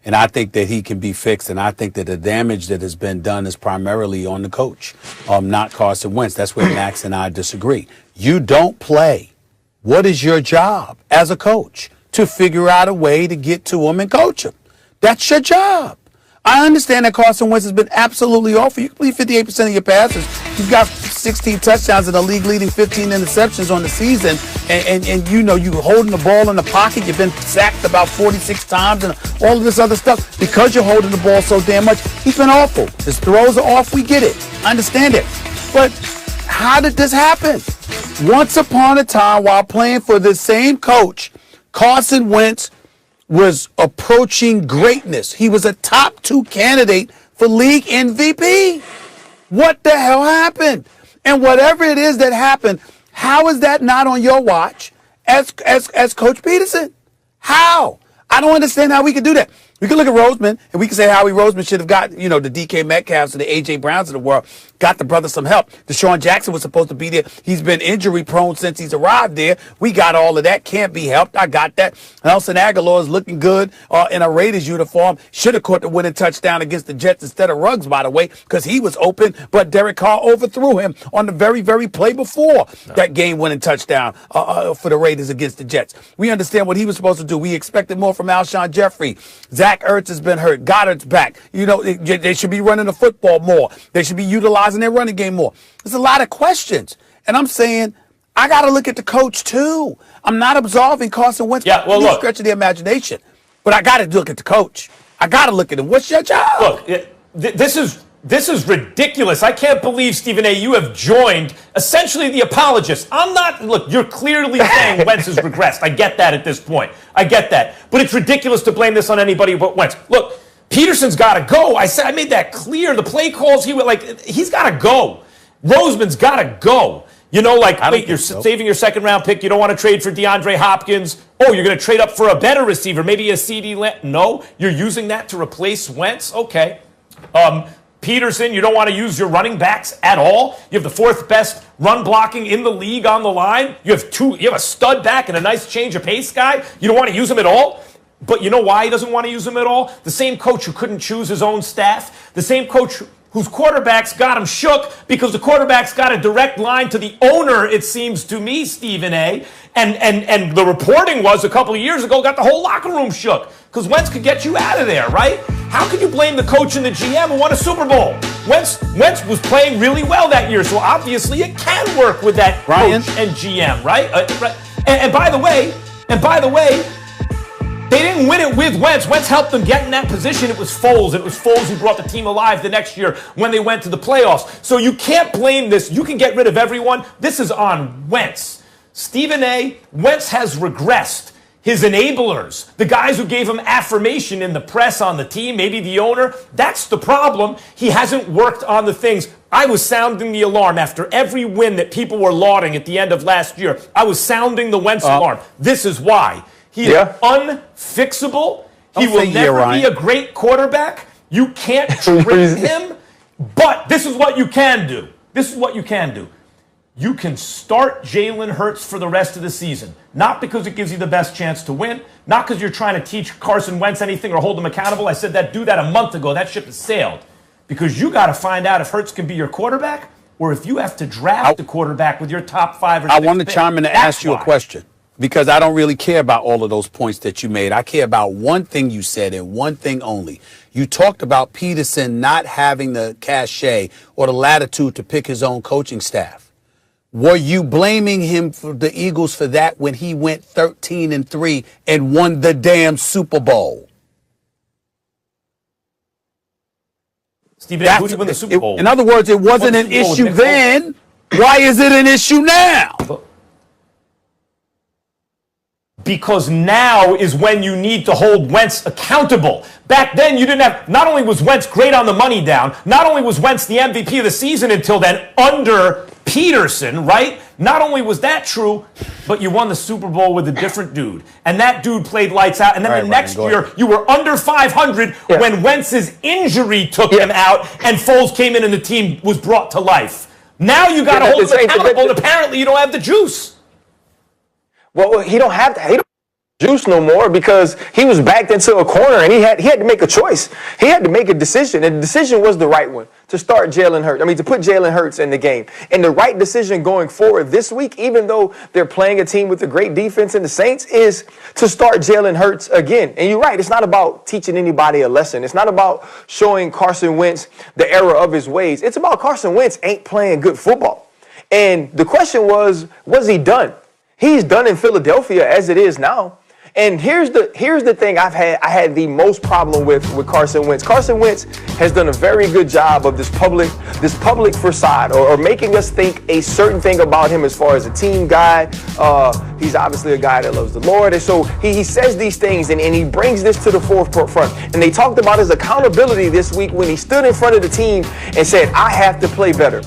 And I think that he can be fixed, and I think that the damage that has been done is primarily on the coach, not Carson Wentz. That's where Max and I disagree. You don't play. What is your job as a coach? To figure out a way to get to him and coach him. That's your job. I understand that Carson Wentz has been absolutely awful. You complete 58% of your passes. You've got 16 touchdowns and a league-leading 15 interceptions on the season. And you know, you holding the ball in the pocket. You've been sacked about 46 times and all of this other stuff. Because you're holding the ball so damn much, he's been awful. His throws are off. We get it. I understand it. But how did this happen? Once upon a time, while playing for the same coach, Carson Wentz was approaching greatness. He was a top 2 candidate for league MVP. What the hell happened? And whatever it is that happened, how is that not on your watch as Coach Peterson? How? I don't understand how we could do that. We could look at Roseman, and we can say Howie Roseman should have got, the DK Metcalfs and the A.J. Browns of the world, got the brother some help. Deshaun Jackson was supposed to be there. He's been injury-prone since he's arrived there. We got all of that. Can't be helped. I got that. Nelson Aguilar is looking good in a Raiders uniform. Should have caught the winning touchdown against the Jets instead of Ruggs, by the way, because he was open, but Derek Carr overthrew him on the very, very play before that game-winning touchdown for the Raiders against the Jets. We understand what he was supposed to do. We expected more from Alshon Jeffrey. Zach Ertz has been hurt. Goddard's back. They should be running the football more. They should be utilizing their running game more. There's a lot of questions. And I'm saying, I got to look at the coach, too. I'm not absolving Carson Wentz. Yeah, well, look. Stretch of the imagination. But I got to look at the coach. I got to look at him. What's your job? Look, this is ridiculous. I can't believe, Stephen A., you have joined essentially the apologists. Look, you're clearly saying Wentz has regressed. I get that at this point. I get that. But it's ridiculous to blame this on anybody but Wentz. Look, Peterson's got to go. I made that clear. The play calls, he's got to go. Roseman's got to go. You're saving your second-round pick. You don't want to trade for DeAndre Hopkins. Oh, you're going to trade up for a better receiver, maybe a CD Lamb. No, you're using that to replace Wentz? Okay. Peterson, you don't want to use your running backs at all. You have the 4th best run blocking in the league on the line. You have a stud back and a nice change of pace guy. You don't want to use him at all. But you know why he doesn't want to use him at all? The same coach who couldn't choose his own staff. The same coach whose quarterbacks got him shook because the quarterbacks got a direct line to the owner, it seems to me, Stephen A. And the reporting was a couple of years ago got the whole locker room shook because Wentz could get you out of there, right? How can you blame the coach and the GM who won a Super Bowl? Wentz was playing really well that year, so obviously it can work with that coach and GM, right? And by the way, they didn't win it with Wentz. Wentz helped them get in that position. It was Foles. It was Foles who brought the team alive the next year when they went to the playoffs. So you can't blame this. You can get rid of everyone. This is on Wentz. Stephen A., Wentz has regressed. His enablers, the guys who gave him affirmation in the press on the team, maybe the owner, that's the problem. He hasn't worked on the things. I was sounding the alarm after every win that people were lauding at the end of last year. I was sounding the Wentz alarm. This is why. He is unfixable. He will never be a great quarterback. You can't trick him. But this is what you can do. You can start Jalen Hurts for the rest of the season. Not because it gives you the best chance to win. Not because you're trying to teach Carson Wentz anything or hold him accountable. I said do that a month ago. That ship has sailed. Because you got to find out if Hurts can be your quarterback or if you have to draft a quarterback with your top 5 or 6 I want to chime in and ask you a question. Because I don't really care about all of those points that you made. I care about one thing you said and one thing only. You talked about Peterson not having the cachet or the latitude to pick his own coaching staff. Were you blaming him for the Eagles for that when he went 13-3 and won the damn Super Bowl? Stephen, who did you win the Super Bowl? In other words, it wasn't an issue then. Why is it an issue now? Because now is when you need to hold Wentz accountable. Back then, you didn't have, not only was Wentz great on the money down, not only was Wentz the MVP of the season until then under Peterson, right? Not only was that true, but you won the Super Bowl with a different dude. And that dude played lights out. And then the next year, you were under 500 when Wentz's injury took him out and Foles came in and the team was brought to life. Now you got to hold him accountable, and apparently you don't have the juice. Well, he don't have the juice no more because he was backed into a corner and he had to make a choice. He had to make a decision, and the decision was the right one to start Jalen Hurts. I mean, to put Jalen Hurts in the game. And the right decision going forward this week, even though they're playing a team with a great defense in the Saints, is to start Jalen Hurts again. And you're right, it's not about teaching anybody a lesson. It's not about showing Carson Wentz the error of his ways. It's about Carson Wentz ain't playing good football. And the question was he done? He's done in Philadelphia as it is now. And here's the thing I had the most problem with Carson Wentz. Carson Wentz has done a very good job of this public facade or making us think a certain thing about him as far as a team guy. He's obviously a guy that loves the Lord. And so he says these things and he brings this to the forefront. And they talked about his accountability this week when he stood in front of the team and said, I have to play better.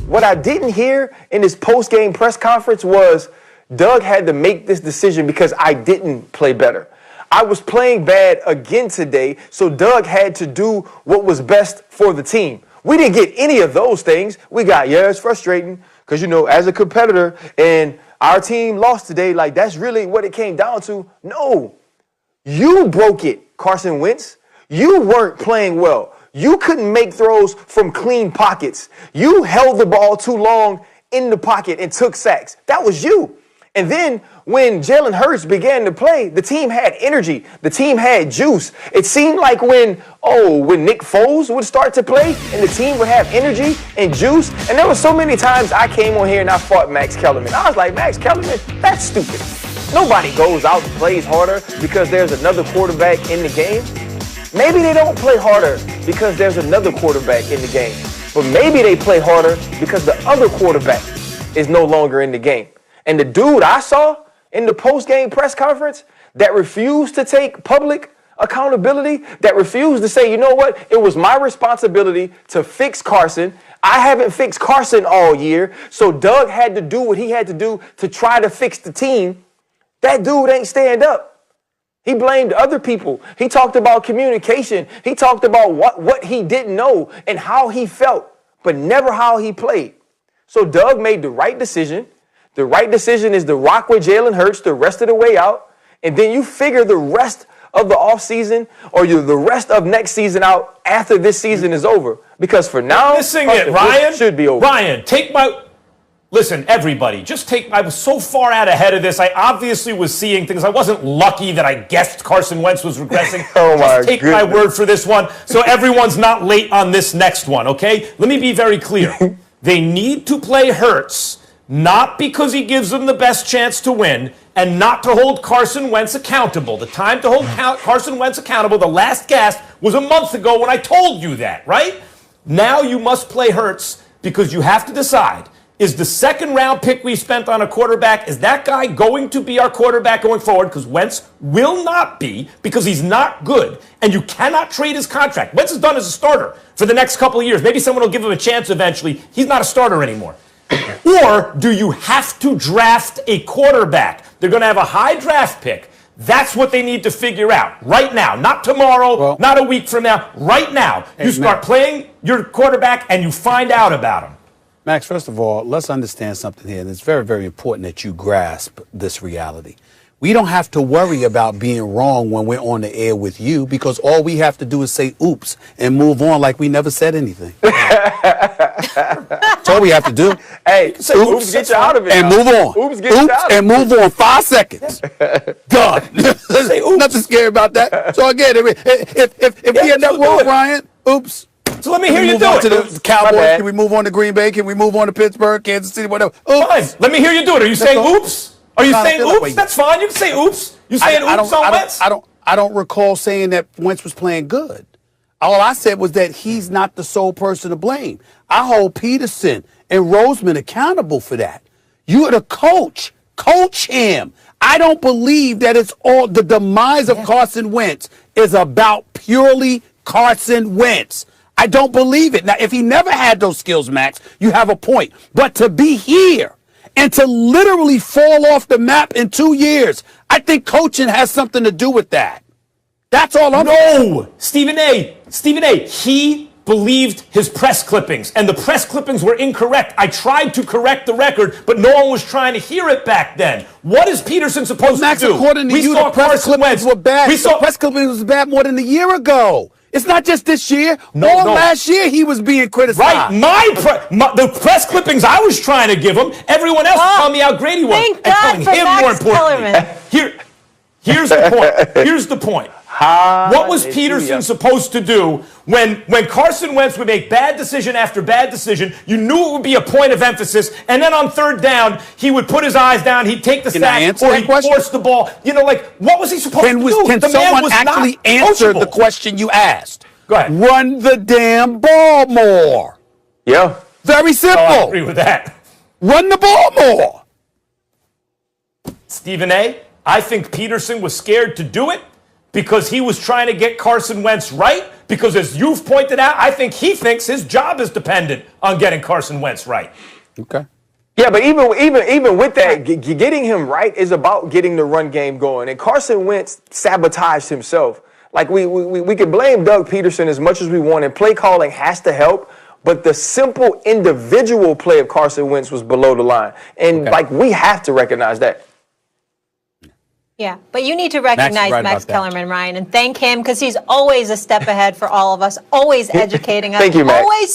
What I didn't hear in his post-game press conference was, Doug had to make this decision because I didn't play better. I was playing bad again today, so Doug had to do what was best for the team. We didn't get any of those things. We got, it's frustrating because, as a competitor and our team lost today, like that's really what it came down to. No, you broke it, Carson Wentz. You weren't playing well. You couldn't make throws from clean pockets. You held the ball too long in the pocket and took sacks. That was you. And then when Jalen Hurts began to play, the team had energy. The team had juice. It seemed like when Nick Foles would start to play and the team would have energy and juice. And there were so many times I came on here and I fought Max Kellerman. I was like, Max Kellerman, that's stupid. Nobody goes out and plays harder because there's another quarterback in the game. Maybe they don't play harder because there's another quarterback in the game. But maybe they play harder because the other quarterback is no longer in the game. And the dude I saw in the post-game press conference that refused to take public accountability, that refused to say, you know what, it was my responsibility to fix Carson. I haven't fixed Carson all year, so Doug had to do what he had to do to try to fix the team. That dude ain't stand up. He blamed other people. He talked about communication. He talked about what he didn't know and how he felt, but never how he played. So Doug made the right decision. The right decision is to rock with Jalen Hurts the rest of the way out, and then you figure the rest of the offseason or the rest of next season out after this season is over. Because for now, Ryan should be over. Ryan, listen, everybody, I was so far out ahead of this. I obviously was seeing things. I wasn't lucky that I guessed Carson Wentz was regressing. Just take my word for this one. So everyone's not late on this next one, okay? Let me be very clear. They need to play Hurts. Not because he gives them the best chance to win, and not to hold Carson Wentz accountable. The time to hold Carson Wentz accountable, the last gasp, was a month ago when I told you that, right? Now you must play Hurts because you have to decide, is the second round pick we spent on a quarterback, is that guy going to be our quarterback going forward? Because Wentz will not be, because he's not good, and you cannot trade his contract. Wentz is done as a starter for the next couple of years. Maybe someone will give him a chance eventually. He's not a starter anymore. Or do you have to draft a quarterback? They're going to have a high draft pick. That's what they need to figure out right now. Not tomorrow, not a week from now. Right now. You start playing your quarterback and you find out about him. Max, first of all, let's understand something here. And it's very, very important that you grasp this reality. We don't have to worry about being wrong when we're on the air with you because all we have to do is say oops and move on like we never said anything. That's all we have to do. Hey, say oops, get you out of it. And move on. Oops, get you out of it. And move on. 5 seconds. Done. Say oops. Nothing scary about that. So again, if we end up wrong, Ryan, oops. So let me hear you do it. To the Cowboys. Can we move on to Green Bay? Can we move on to Pittsburgh, Kansas City, whatever? Oops. Fine. Let me hear you do it. Are you saying oops? Are you saying oops? That's fine. You can say oops. You saying oops on Wentz? I don't recall saying that Wentz was playing good. All I said was that he's not the sole person to blame. I hold Peterson and Roseman accountable for that. You are the coach. Coach him. I don't believe that it's all the demise of Carson Wentz is about purely Carson Wentz. I don't believe it. Now, if he never had those skills, Max, you have a point. But to be here and to literally fall off the map in 2 years, I think coaching has something to do with that. That's all I'm saying. No, Stephen A. He believed his press clippings, and the press clippings were incorrect. I tried to correct the record, but no one was trying to hear it back then. What is Peterson supposed Max, to do? according to you, the press clippings were bad. The press clippings was bad more than a year ago. It's not just this year. Last year he was being criticized. Right. The press clippings I was trying to give him, everyone else was telling me how great he was. Thank God for Max Kellerman. Here's the point. Here's the point. What was Peterson supposed to do when Carson Wentz would make bad decision after bad decision? You knew it would be a point of emphasis, and then on third down, he would put his eyes down, he'd take the sack, or he'd force the ball. You know, like, what was he supposed to do? Can someone actually answer the question you asked? Go ahead. Run the damn ball more. Yeah. Very simple. I agree with that. Run the ball more. Stephen A., I think Peterson was scared to do it because he was trying to get Carson Wentz right. Because as you've pointed out, I think he thinks his job is dependent on getting Carson Wentz right. Okay. Yeah, but even with that, getting him right is about getting the run game going. And Carson Wentz sabotaged himself. Like, we can blame Doug Peterson as much as we want, and play calling has to help. But the simple individual play of Carson Wentz was below the line. And, we have to recognize that. Yeah, but you need to recognize Max Kellerman, Ryan, and thank him because he's always a step ahead for all of us, always educating us. Thank you, Max. Always